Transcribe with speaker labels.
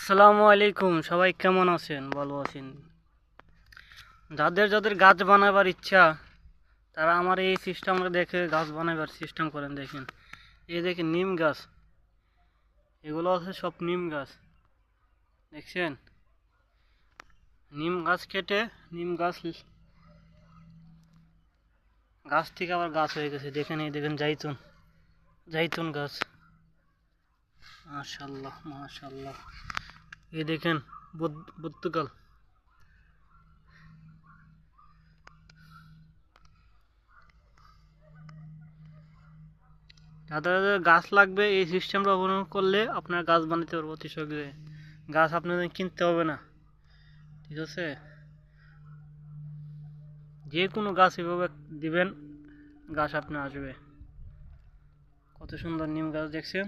Speaker 1: আসসালামু আলাইকুম, সবাই কেমন আছেন? ভালো আছেন? যাদের যাদের গাছ বানাবার ইচ্ছা তারা আমার এই সিস্টেমটা দেখে গাছ বানাবার সিস্টেম করেন। দেখেন, এই দেখেন নিম গাছ, এগুলো আছে সব নিম গাছ। দেখছেন, নিম গাছ কেটে নিম গাছ গাছ থেকে আবার গাছ হয়ে গেছে। দেখেন, এই দেখেন জাইতুন, জাইতুন গাছ। মাশাল্লাহ মাশাল্লাহ। এই দেখেন পর্তুগাল। যাদের যাদের গাছ লাগবে এই সিস্টেমটা অবলম্বন করলে আপনার গাছ বানাতে পারবো অতি সহজে। গাছ আপনাদের কিনতে হবে না, ঠিক আছে? যে কোনো গাছ এভাবে দিবেন, গাছ আপনার আসবে। কত সুন্দর নিম গাছ দেখছেন।